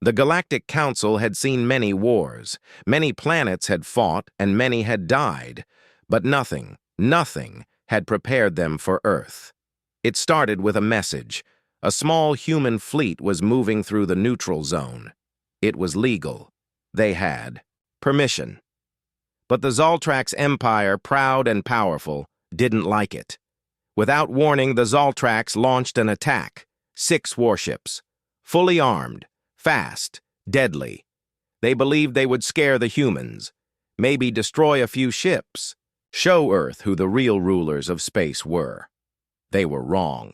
The Galactic Council had seen many wars, many planets had fought, and many had died, but nothing had prepared them for Earth. It started with a message. A small human fleet was moving through the neutral zone. It was legal. They had permission. But the Zoltrax Empire, proud and powerful, didn't like it. Without warning, the Zoltrax launched an attack. 6 warships. Fully armed, fast, deadly. They believed they would scare the humans, maybe destroy a few ships, show Earth who the real rulers of space were. They were wrong.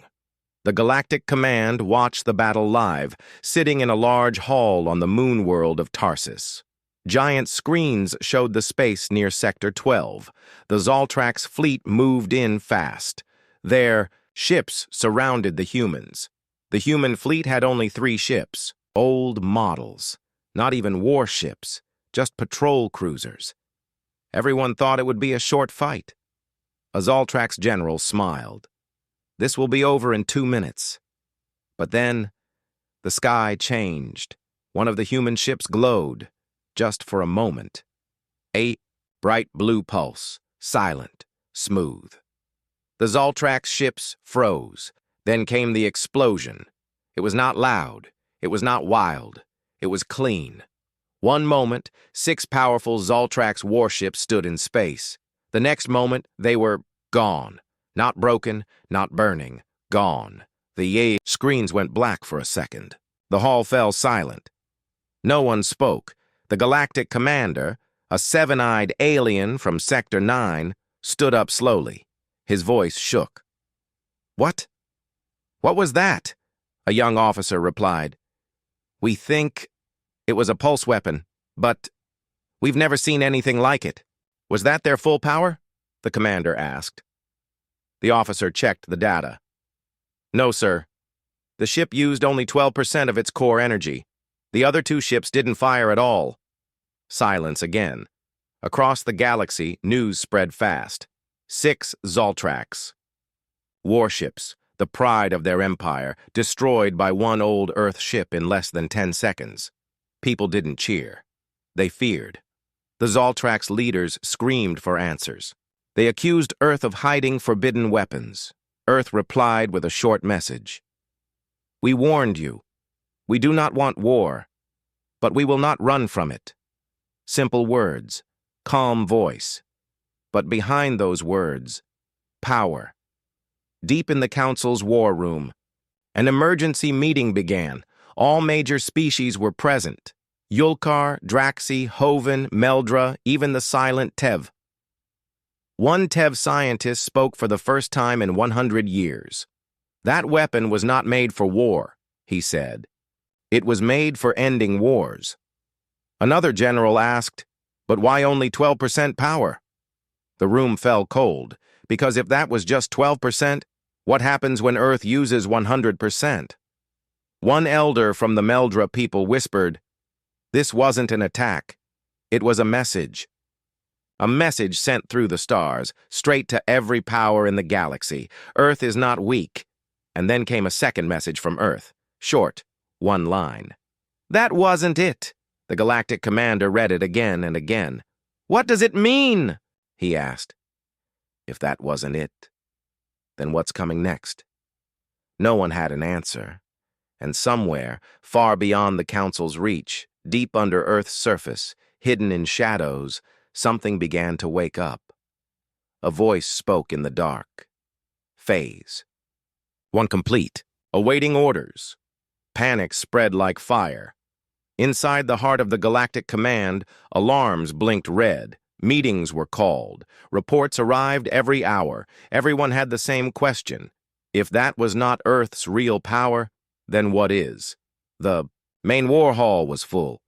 The Galactic Command watched the battle live, sitting in a large hall on the moon world of Tarsus. Giant screens showed the space near Sector 12. The Zoltrax fleet moved in fast. Their ships surrounded the humans. The human fleet had only 3 ships, old models, not even warships, just patrol cruisers. Everyone thought it would be a short fight. A Zoltrax general smiled. This will be over in 2 minutes. But then, the sky changed. One of the human ships glowed, just for a moment. A bright blue pulse, silent, smooth. The Zoltrax ships froze. Then came the explosion. It was not loud. It was not wild. It was clean. One moment, 6 powerful Zoltrax warships stood in space. The next moment, they were gone. Not broken, not burning. Gone. The screens went black for a second. The hall fell silent. No one spoke. The Galactic Commander, a 7-eyed alien from Sector 9, stood up slowly. His voice shook. "What? What was that?" A young officer replied. "We think it was a pulse weapon, but we've never seen anything like it." "Was that their full power?" the commander asked. The officer checked the data. "No, sir. The ship used only 12% of its core energy. The other 2 ships didn't fire at all." Silence again. Across the galaxy, news spread fast. 6 Zoltrax. Warships, the pride of their empire, destroyed by one old Earth ship in less than 10 seconds. People didn't cheer. They feared. The Zoltrax leaders screamed for answers. They accused Earth of hiding forbidden weapons. Earth replied with a short message. "We warned you. We do not want war, but we will not run from it." Simple words, calm voice. But behind those words, power. Deep in the Council's war room, an emergency meeting began. All major species were present. Yulkar, Draxi, Hoven, Meldra, even the silent Tev. One Tev scientist spoke for the first time in 100 years. "That weapon was not made for war," he said. "It was made for ending wars." Another general asked, "But why only 12% power?" The room fell cold, because if that was just 12%, what happens when Earth uses 100%? One elder from the Meldra people whispered, "This wasn't an attack. It was a message." A message sent through the stars, straight to every power in the galaxy. Earth is not weak. And then came a second message from Earth. Short, 1 line. "That wasn't it." The Galactic Commander read it again and again. "What does it mean?" he asked. If that wasn't it, then what's coming next? No one had an answer. And somewhere, far beyond the Council's reach, deep under Earth's surface, hidden in shadows, something began to wake up. A voice spoke in the dark. Phase 1 complete. Awaiting orders. Panic spread like fire. Inside the heart of the Galactic Command, alarms blinked red. Meetings were called. Reports arrived every hour. Everyone had the same question. If that was not Earth's real power, then what is? The main war hall was full.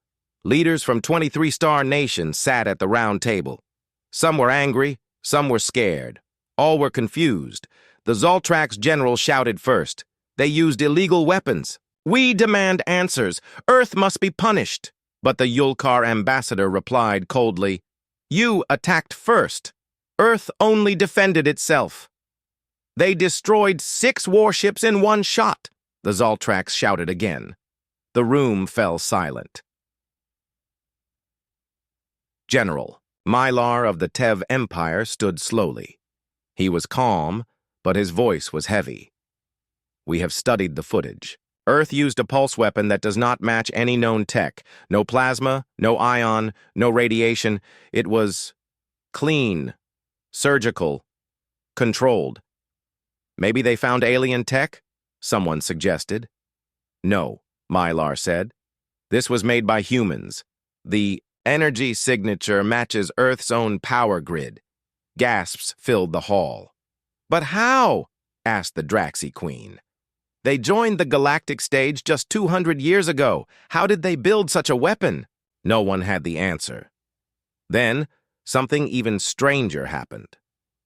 Leaders from 23-star nations sat at the round table. Some were angry, some were scared. All were confused. The Zoltrax general shouted first. "They used illegal weapons. We demand answers. Earth must be punished." But the Yulkar ambassador replied coldly, "You attacked first. Earth only defended itself." "They destroyed 6 warships in 1 shot," the Zoltrax shouted again. The room fell silent. General Mylar of the Tev Empire stood slowly. He was calm, but his voice was heavy. We have studied the footage. Earth used a pulse weapon that does not match any known tech. No plasma, no ion, no radiation. It was clean, surgical, controlled. Maybe they found alien tech? Someone suggested. No, Mylar said. This was made by humans. The energy signature matches Earth's own power grid. Gasps filled the hall. But how? Asked the Draxi Queen. They joined the Galactic stage just 200 years ago. How did they build such a weapon? No one had the answer. Then, something even stranger happened.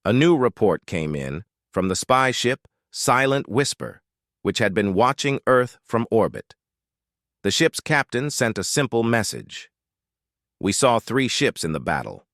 A new report came in from the spy ship Silent Whisper, which had been watching Earth from orbit. The ship's captain sent a simple message. We saw 3 ships in the battle,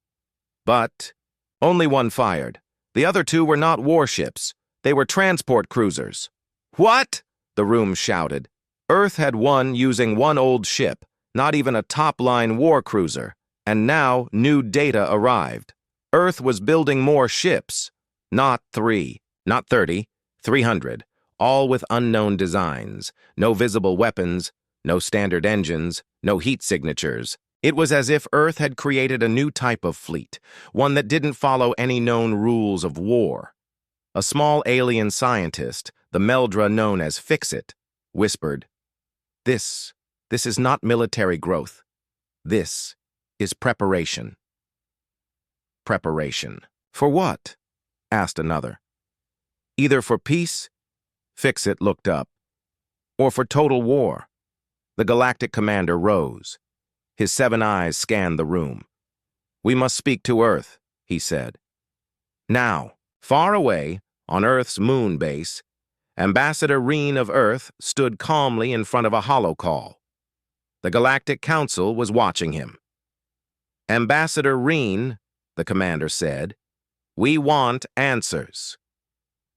but only one fired. The other 2 were not warships. They were transport cruisers. What? The room shouted. Earth had won using one old ship, not even a top-line war cruiser, and now new data arrived. Earth was building more ships, not 3, not 30, 300, all with unknown designs, no visible weapons, no standard engines, no heat signatures. It was as if Earth had created a new type of fleet, one that didn't follow any known rules of war. A small alien scientist, the Meldra known as Fix-It, whispered, This is not military growth. This is preparation. Preparation. For what? Asked another. Either for peace, Fix-It looked up, or for total war. The Galactic commander rose. His 7 eyes scanned the room. We must speak to Earth, he said. Now, far away, on Earth's moon base, Ambassador Reen of Earth stood calmly in front of a holocall. The Galactic Council was watching him. Ambassador Reen, the commander said, we want answers.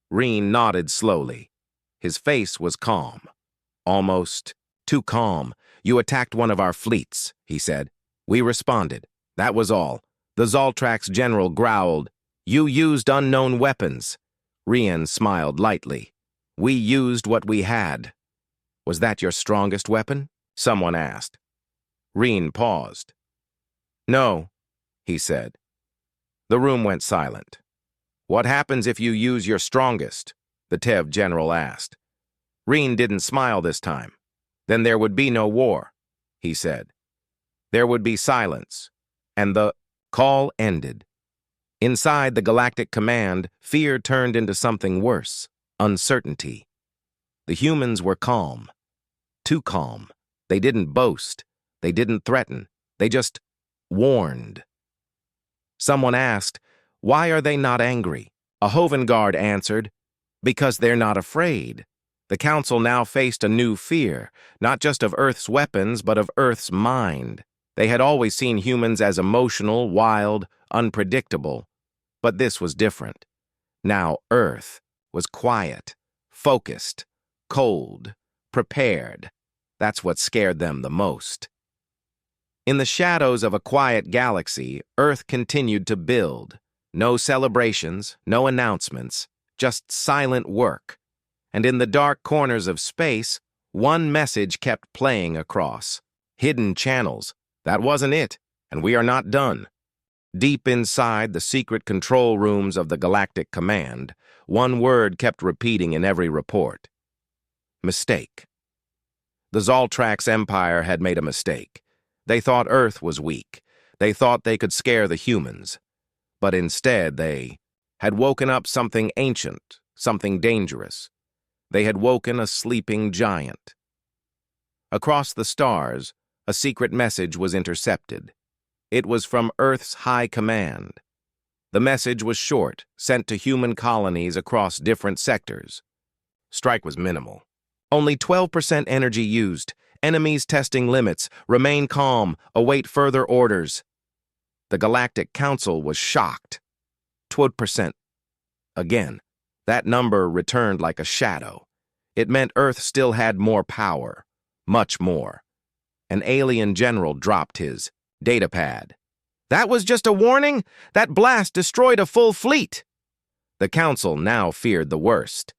Reen nodded slowly. His face was calm. Almost too calm. You attacked one of our fleets, he said. We responded. That was all. The Zoltrax general growled. You used unknown weapons. Reen smiled lightly. We used what we had. Was that your strongest weapon? Someone asked. Reen paused. No, he said. The room went silent. What happens if you use your strongest? The Tev general asked. Reen didn't smile this time. Then there would be no war, he said. There would be silence, and the call ended. Inside the Galactic Command, fear turned into something worse, uncertainty. The humans were calm. Too calm. They didn't boast. They didn't threaten. They just warned. Someone asked, why are they not angry? A Hovengard answered, because they're not afraid. The Council now faced a new fear, not just of Earth's weapons, but of Earth's mind. They had always seen humans as emotional, wild, unpredictable. But this was different. Now Earth was quiet, focused, cold, prepared. That's what scared them the most. In the shadows of a quiet galaxy, Earth continued to build. No celebrations, no announcements, just silent work. And in the dark corners of space, one message kept playing across. Hidden channels. That wasn't it, and we are not done. Deep inside the secret control rooms of the Galactic Command, one word kept repeating in every report. Mistake. The Zoltrax Empire had made a mistake. They thought Earth was weak. They thought they could scare the humans. But instead, they had woken up something ancient, something dangerous. They had woken a sleeping giant. Across the stars, a secret message was intercepted. It was from Earth's High Command. The message was short, sent to human colonies across different sectors. Strike was minimal. Only 12% energy used. Enemies testing limits. Remain calm. Await further orders. The Galactic Council was shocked. 12%. Again, that number returned like a shadow. It meant Earth still had more power, Much more. An alien general dropped his datapad. "That was just a warning? That blast destroyed a full fleet!" The Council now feared the worst.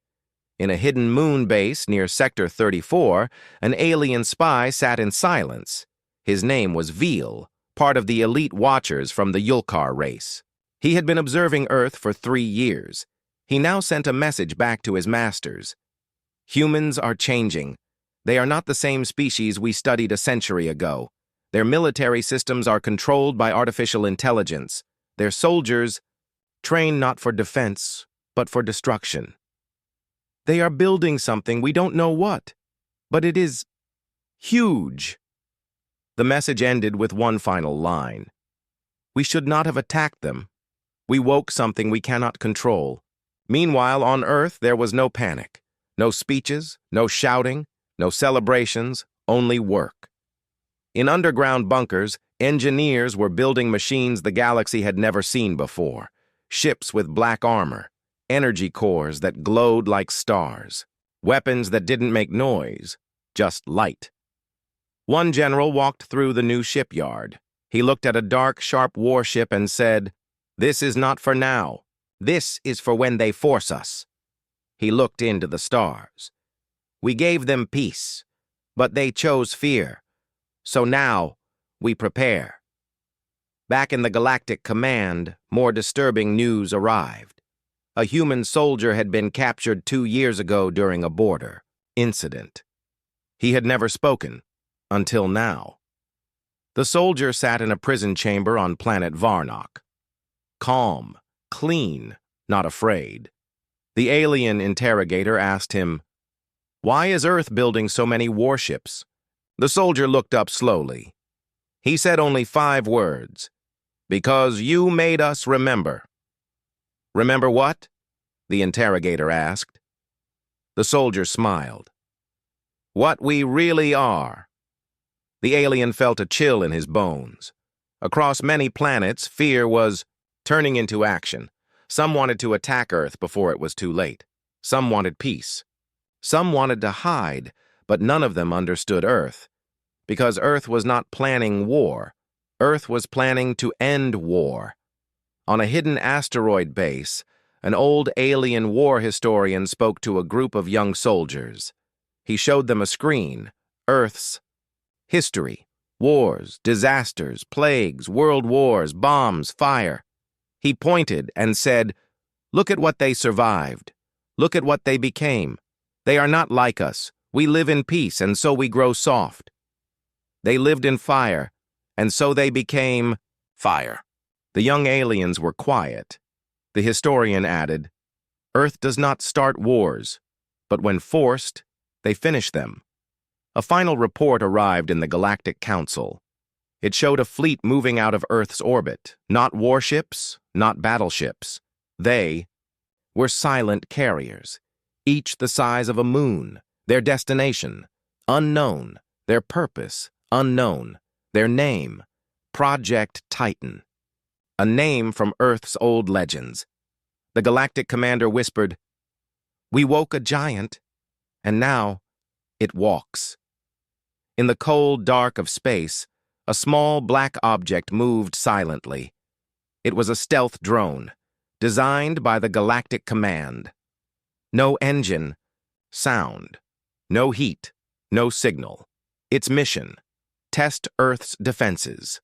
In a hidden moon base near Sector 34, an alien spy sat in silence. His name was Veal, part of the elite watchers from the Yulkar race. He had been observing Earth for 3 years. He now sent a message back to his masters. "Humans are changing. They are not the same species we studied a century ago. Their military systems are controlled by artificial intelligence. Their soldiers train not for defense, but for destruction. They are building something, we don't know what, but it is huge." The message ended with one final line. "We should not have attacked them. We woke something we cannot control." Meanwhile, on Earth, there was no panic. No speeches, no shouting, no celebrations, only work. In underground bunkers, engineers were building machines the galaxy had never seen before. Ships with black armor, energy cores that glowed like stars, weapons that didn't make noise, just light. One general walked through the new shipyard. He looked at a dark, sharp warship and said, "This is not for now. This is for when they force us." He looked into the stars. "We gave them peace, but they chose fear. So now, we prepare." Back in the Galactic Command, more disturbing news arrived. A human soldier had been captured 2 years ago during a border incident. He had never spoken, until now. The soldier sat in a prison chamber on planet Varnock. Calm, clean, not afraid. The alien interrogator asked him, "Why is Earth building so many warships?" The soldier looked up slowly. He said only 5 words. "Because you made us remember." "Remember what?" the interrogator asked. The soldier smiled. "What we really are." The alien felt a chill in his bones. Across many planets, fear was turning into action. Some wanted to attack Earth before it was too late. Some wanted peace. Some wanted to hide, but none of them understood Earth. Because Earth was not planning war. Earth was planning to end war. On a hidden asteroid base, an old alien war historian spoke to a group of young soldiers. He showed them a screen, Earth's history, wars, disasters, plagues, world wars, bombs, fire. He pointed and said, "Look at what they survived. Look at what they became. They are not like us. We live in peace, and so we grow soft. They lived in fire, and so they became fire." The young aliens were quiet. The historian added, "Earth does not start wars, but when forced, they finish them." A final report arrived in the Galactic Council. It showed a fleet moving out of Earth's orbit, not warships, not battleships. They were silent carriers, each the size of a moon, their destination unknown, their purpose unknown, their name, Project Titan. A name from Earth's old legends. The Galactic commander whispered, "We woke a giant, and now it walks." In the cold dark of space, a small black object moved silently. It was a stealth drone, designed by the Galactic Command. No engine, sound, no heat, no signal. Its mission, test Earth's defenses.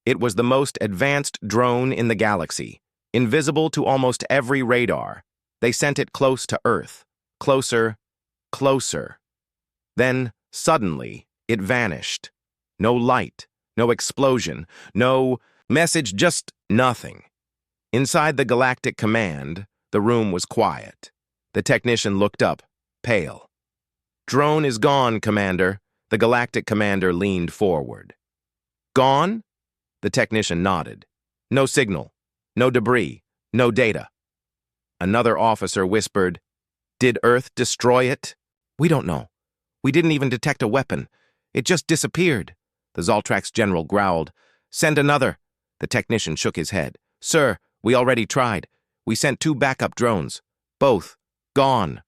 It was the most advanced drone in the galaxy, invisible to almost every radar. They sent it close to Earth, closer, closer. Then, suddenly, it vanished. No light, no explosion, no message, just nothing. Inside the Galactic Command, the room was quiet. The technician looked up, pale. "Drone is gone, Commander." The Galactic Commander leaned forward. "Gone?" The technician nodded. "No signal, no debris, no data." Another officer whispered, "Did Earth destroy it?" "We don't know. We didn't even detect a weapon. It just disappeared." The Zoltrax general growled. "Send another." The technician shook his head. "Sir, we already tried. We sent 2 backup drones. Both gone."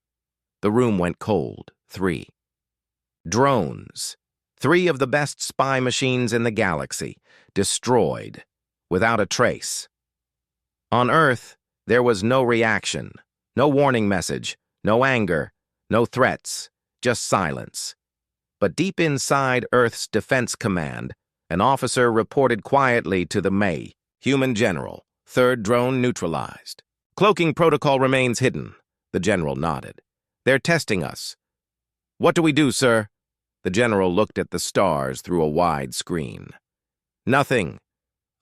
The room went cold. 3. Drones. 3 of the best spy machines in the galaxy, destroyed, without a trace. On Earth, there was no reaction, no warning message, no anger, no threats, just silence. But deep inside Earth's Defense Command, an officer reported quietly to the May, human general, 3rd drone neutralized. Cloaking protocol remains hidden. The general nodded. They're testing us. What do we do, sir? The general looked at the stars through a wide screen. Nothing.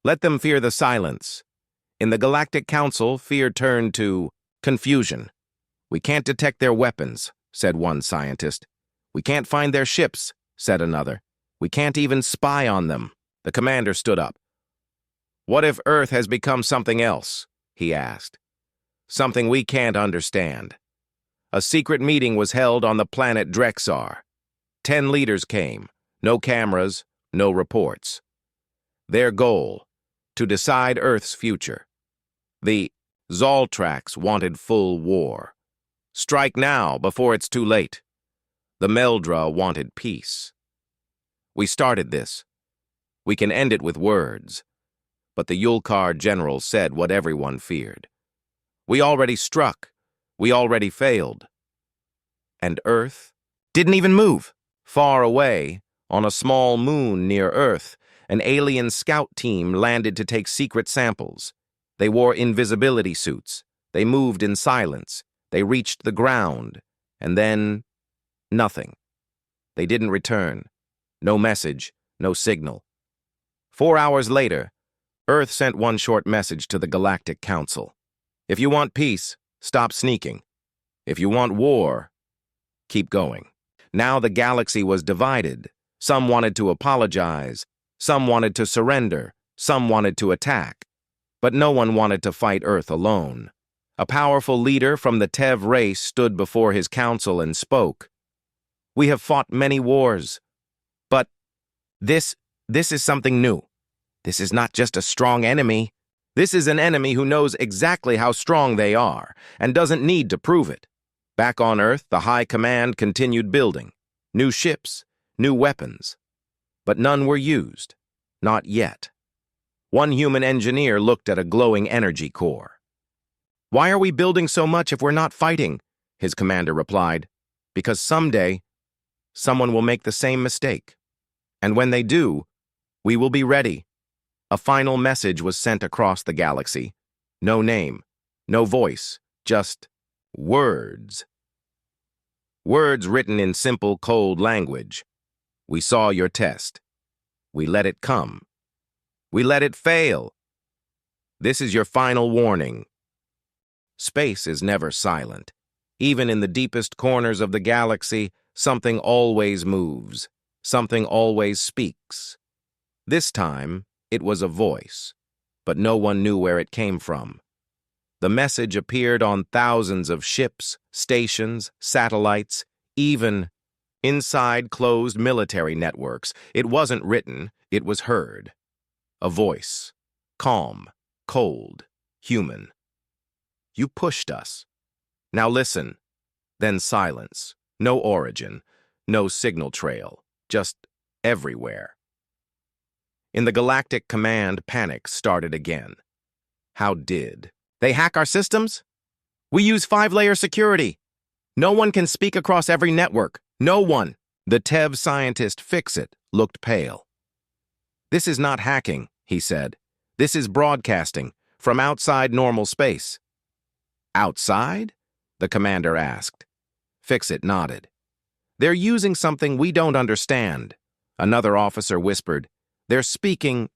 Let them fear the silence. In the Galactic Council, fear turned to confusion. We can't detect their weapons, said one scientist. We can't find their ships, said another. We can't even spy on them. The commander stood up. What if Earth has become something else? He asked. Something we can't understand. A secret meeting was held on the planet Drexar. 10 leaders came. No cameras, no reports. Their goal, to decide Earth's future. The Zoltrax wanted full war. Strike now, before it's too late. The Meldra wanted peace. We started this. We can end it with words. But the Yulkar general said what everyone feared. We already struck. We already failed. And Earth didn't even move. Far away, on a small moon near Earth, an alien scout team landed to take secret samples. They wore invisibility suits. They moved in silence. They reached the ground. And then, nothing. They didn't return. No message, no signal. 4 hours later, Earth sent one short message to the Galactic Council. If you want peace, stop sneaking. If you want war, keep going. Now the galaxy was divided. Some wanted to apologize. Some wanted to surrender. Some wanted to attack. But no one wanted to fight Earth alone. A powerful leader from the Tev race stood before his council and spoke. We have fought many wars. But this is something new. This is not just a strong enemy. This is an enemy who knows exactly how strong they are and doesn't need to prove it. Back on Earth, the High Command continued building. New ships, new weapons. But none were used. Not yet. One human engineer looked at a glowing energy core. Why are we building so much if we're not fighting? His commander replied. Because someday, someone will make the same mistake. And when they do, we will be ready. A final message was sent across the galaxy. No name, no voice, just words. Words written in simple, cold language. We saw your test. We let it come. We let it fail. This is your final warning. Space is never silent. Even in the deepest corners of the galaxy, something always moves. Something always speaks. This time, it was a voice, but no one knew where it came from. The message appeared on thousands of ships, stations, satellites, even inside closed military networks. It wasn't written, it was heard. A voice, calm, cold, human. You pushed us. Now listen. Then silence. No origin, no signal trail, just everywhere. In the Galactic Command, panic started again. How did? They hack our systems? We use 5-layer security. No one can speak across every network. No one. The Tev scientist Fix-It looked pale. This is not hacking, he said. This is broadcasting from outside normal space. Outside? The commander asked. Fix-It nodded. They're using something we don't understand. Another officer whispered. They're speaking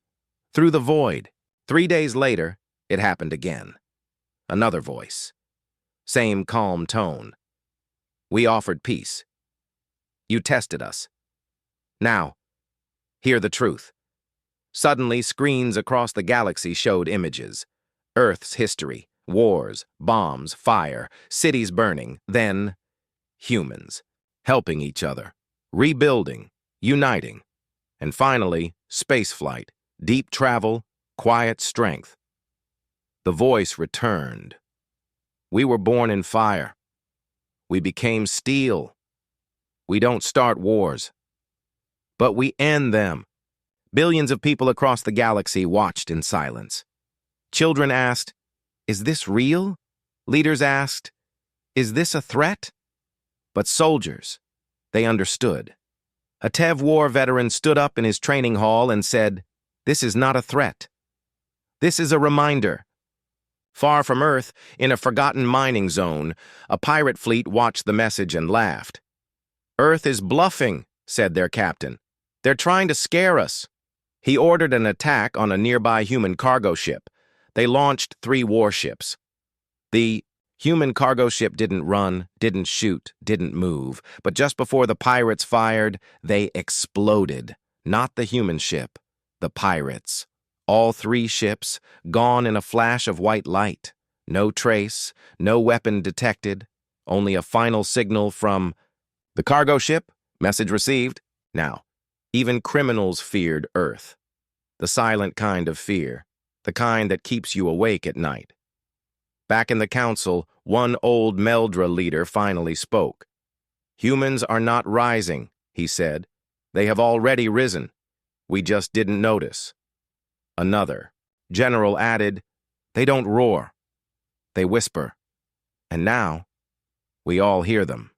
through the void. 3 days later, it happened again. Another voice. Same calm tone. We offered peace. You tested us. Now, hear the truth. Suddenly, screens across the galaxy showed images. Earth's history, wars, bombs, fire, cities burning, then humans, helping each other, rebuilding, uniting, and finally, spaceflight, deep travel, quiet strength. The voice returned. We were born in fire. We became steel. We don't start wars, but we end them. Billions of people across the galaxy watched in silence. Children asked, "Is this real?" Leaders asked, "Is this a threat?" But soldiers, they understood. A TEV war veteran stood up in his training hall and said, "This is not a threat. This is a reminder." Far from Earth, in a forgotten mining zone, a pirate fleet watched the message and laughed. "Earth is bluffing," said their captain. "They're trying to scare us." He ordered an attack on a nearby human cargo ship. They launched 3 warships. The human cargo ship didn't run, didn't shoot, didn't move, but just before the pirates fired, they exploded. Not the human ship, the pirates. All 3 ships, gone in a flash of white light. No trace, no weapon detected, only a final signal from the cargo ship. Message received. Now, even criminals feared Earth. The silent kind of fear, the kind that keeps you awake at night. Back in the council, one old Meldra leader finally spoke. "Humans are not rising," he said. "They have already risen. We just didn't notice." Another general added, "They don't roar. They whisper. And now, we all hear them."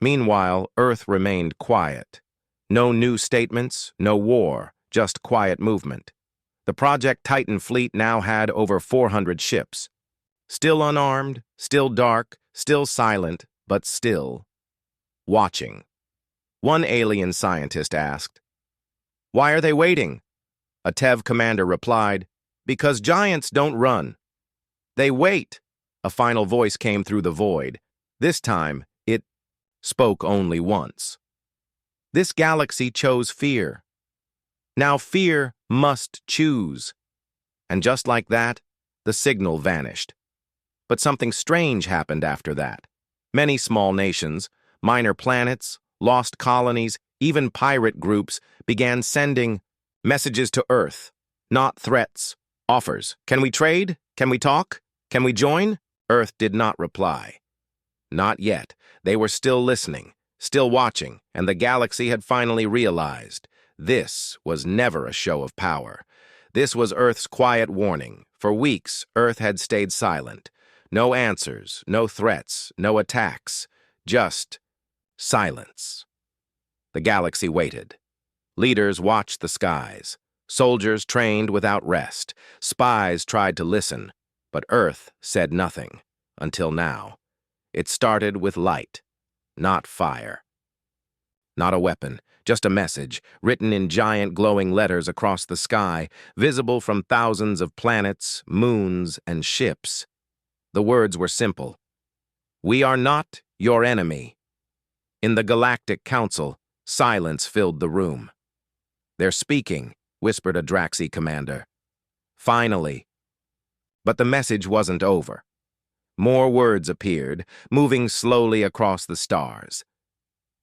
Meanwhile, Earth remained quiet. No new statements, no war, just quiet movement. The Project Titan fleet now had over 400 ships. Still unarmed, still dark, still silent, but still watching. One alien scientist asked, "Why are they waiting?" A TEV commander replied, "Because giants don't run. They wait." A final voice came through the void. This time, it spoke only once. This galaxy chose fear. Now fear must choose. And just like that, the signal vanished. But something strange happened after that. Many small nations, minor planets, lost colonies, even pirate groups began sending messages to Earth. Not threats, offers. "Can we trade? Can we talk? Can we join?" Earth did not reply. Not yet. They were still listening, still watching, and the galaxy had finally realized this was never a show of power. This was Earth's quiet warning. For weeks, Earth had stayed silent. No answers, no threats, no attacks, just silence. The galaxy waited. Leaders watched the skies. Soldiers trained without rest. Spies tried to listen, but Earth said nothing, until now. It started with light, not fire. Not a weapon, just a message, written in giant glowing letters across the sky, visible from thousands of planets, moons, and ships. The words were simple. "We are not your enemy." In the Galactic Council, silence filled the room. "They're speaking," whispered a Draxi commander. "Finally." But the message wasn't over. More words appeared, moving slowly across the stars.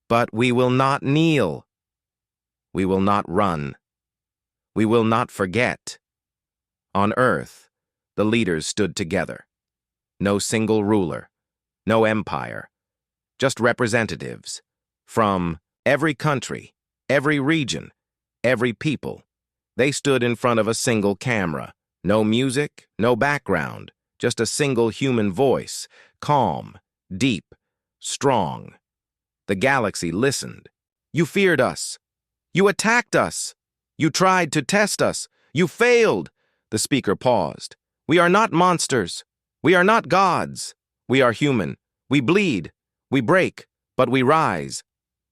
"But we will not kneel. We will not run. We will not forget." On Earth, the leaders stood together. No single ruler, no empire, just representatives from every country, every region, every people. They stood in front of a single camera. No music, no background, just a single human voice, calm, deep, strong. The galaxy listened. "You feared us. You attacked us. You tried to test us. You failed." The speaker paused. "We are not monsters. We are not gods. We are human. We bleed. We break, but we rise."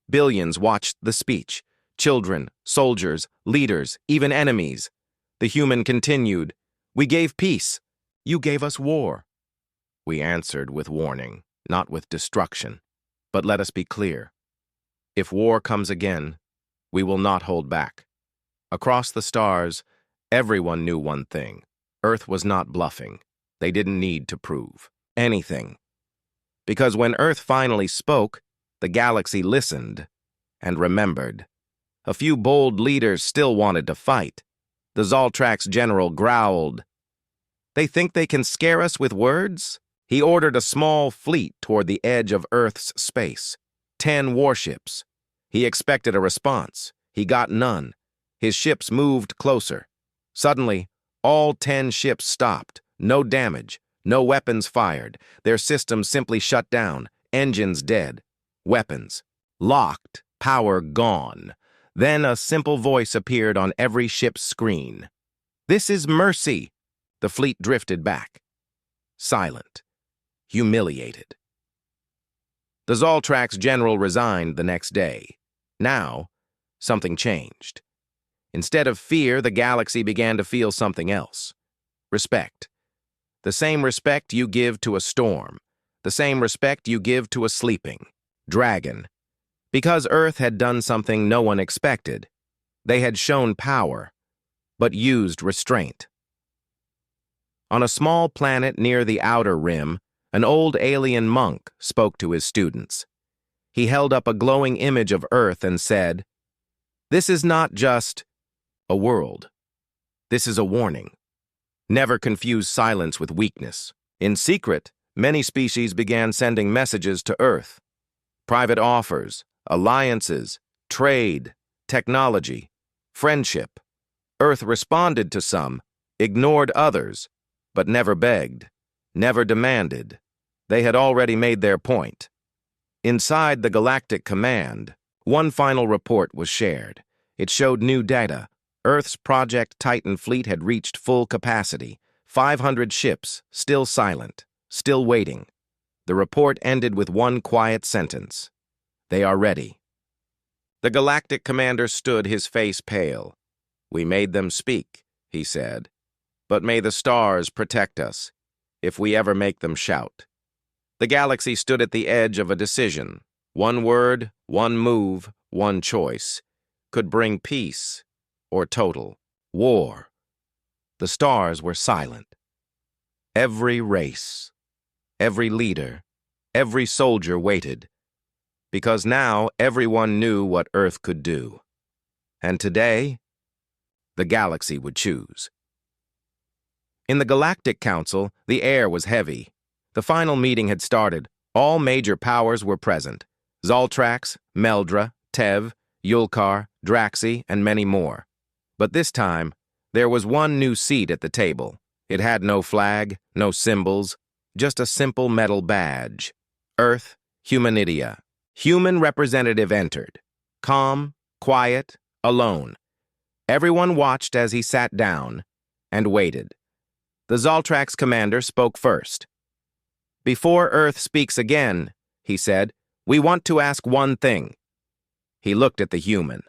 Billions watched the speech. Children, soldiers, leaders, even enemies. The human continued, "We gave peace. You gave us war." We answered with warning, not with destruction. But let us be clear. If war comes again, we will not hold back. Across the stars, everyone knew one thing. Earth was not bluffing. They didn't need to prove anything. Because when Earth finally spoke, the galaxy listened and remembered. A few bold leaders still wanted to fight. The Zoltrax general growled. "They think they can scare us with words?" He ordered a small fleet toward the edge of Earth's space. 10 warships. He expected a response. He got none. His ships moved closer. Suddenly, all 10 ships stopped. No damage, no weapons fired. Their systems simply shut down, engines dead. Weapons locked, power gone. Then a simple voice appeared on every ship's screen. "This is mercy." The fleet drifted back. Silent. Humiliated. The Zoltrax general resigned the next day. Now, something changed. Instead of fear, the galaxy began to feel something else. Respect. The same respect you give to a storm. The same respect you give to a sleeping dragon. Because Earth had done something no one expected. They had shown power, but used restraint. On a small planet near the outer rim, an old alien monk spoke to his students. He held up a glowing image of Earth and said, "This is not just a world. This is a warning. Never confuse silence with weakness." In secret, many species began sending messages to Earth. Private offers, alliances, trade, technology, friendship. Earth responded to some, ignored others, but never begged, never demanded. They had already made their point. Inside the Galactic Command, one final report was shared. It showed new data. Earth's Project Titan fleet had reached full capacity. 500 ships, still silent, still waiting. The report ended with one quiet sentence. "They are ready." The Galactic Commander stood, his face pale. "We made them speak," he said. "But may the stars protect us, if we ever make them shout." The galaxy stood at the edge of a decision. One word, one move, one choice could bring peace or total war. The stars were silent. Every race, every leader, every soldier waited, because now everyone knew what Earth could do. And today, the galaxy would choose. In the Galactic Council, the air was heavy. The final meeting had started. All major powers were present. Zoltrax, Meldra, Tev, Yulkar, Draxi, and many more. But this time, there was one new seat at the table. It had no flag, no symbols, just a simple metal badge. Earth, Humanidia. Human representative entered. Calm, quiet, alone. Everyone watched as he sat down and waited. The Zoltrax commander spoke first. "Before Earth speaks again," he said, "we want to ask one thing." He looked at the human.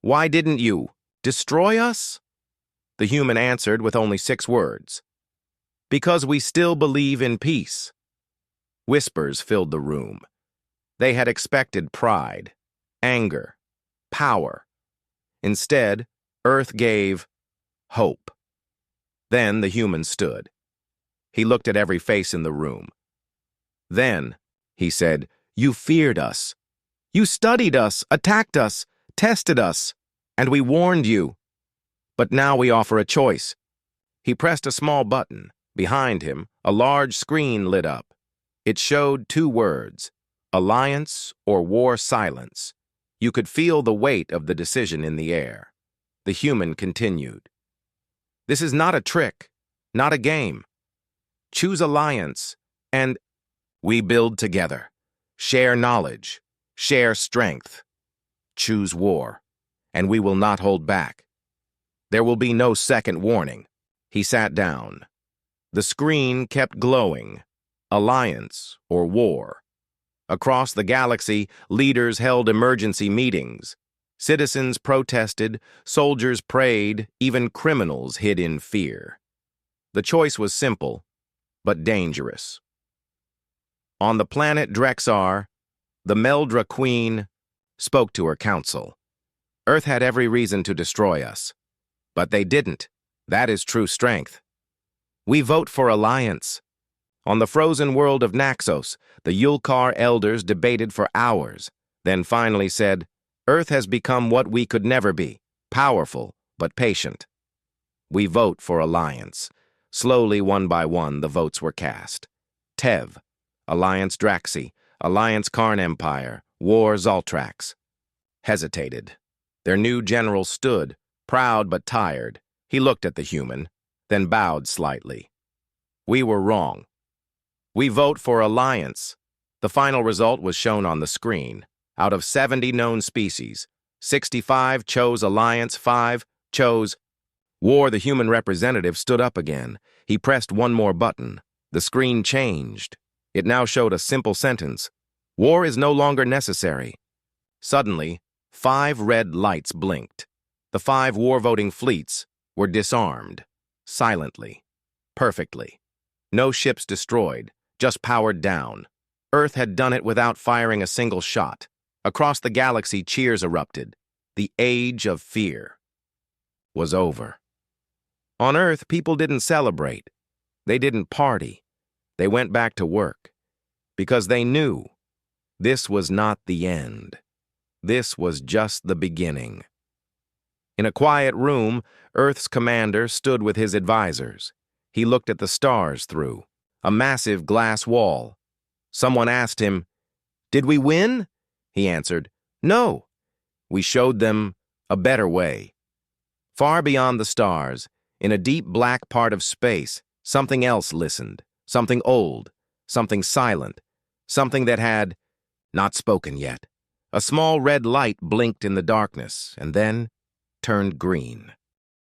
"Why didn't you destroy us?" The human answered with only 6 words. "Because we still believe in peace." Whispers filled the room. They had expected pride, anger, power. Instead, Earth gave hope. Then the human stood. He looked at every face in the room. "Then," he said, "you feared us. You studied us, attacked us, tested us, and we warned you. But now we offer a choice." He pressed a small button. Behind him, a large screen lit up. It showed 2 words, alliance or war silence. You could feel the weight of the decision in the air. The human continued. "This is not a trick, not a game. Choose alliance, and we build together. Share knowledge, share strength. Choose war, and we will not hold back. There will be no second warning." He sat down. The screen kept glowing. Alliance or war. Across the galaxy, leaders held emergency meetings. Citizens protested, soldiers prayed, even criminals hid in fear. The choice was simple, but dangerous. On the planet Drexar, the Meldra Queen spoke to her council. Earth had every reason to destroy us, but they didn't. That is true strength. We vote for alliance. On the frozen world of Naxos, the Yulkar elders debated for hours, then finally said, "Earth has become what we could never be, powerful but patient." We vote for alliance. Slowly, one by one, the votes were cast. Tev, Alliance Draxi, Alliance Karn Empire, War Zoltrax. Hesitated. Their new general stood, proud but tired. He looked at the human, then bowed slightly. We were wrong. We vote for alliance. The final result was shown on the screen. Out of 70 known species, 65 chose alliance, 5 chose war. The human representative stood up again. He pressed one more button. The screen changed. It now showed a simple sentence. War is no longer necessary. Suddenly, 5 red lights blinked. The 5 war-voting fleets were disarmed. Silently. Perfectly. No ships destroyed, just powered down. Earth had done it without firing a single shot. Across the galaxy, cheers erupted. The age of fear was over. On Earth, people didn't celebrate. They didn't party. They went back to work. Because they knew this was not the end. This was just the beginning. In a quiet room, Earth's commander stood with his advisors. He looked at the stars through a massive glass wall. Someone asked him, "Did we win?" He answered, "No. We showed them a better way." Far beyond the stars, in a deep black part of space, something else listened, something old, something silent, something that had not spoken yet. A small red light blinked in the darkness and then turned green.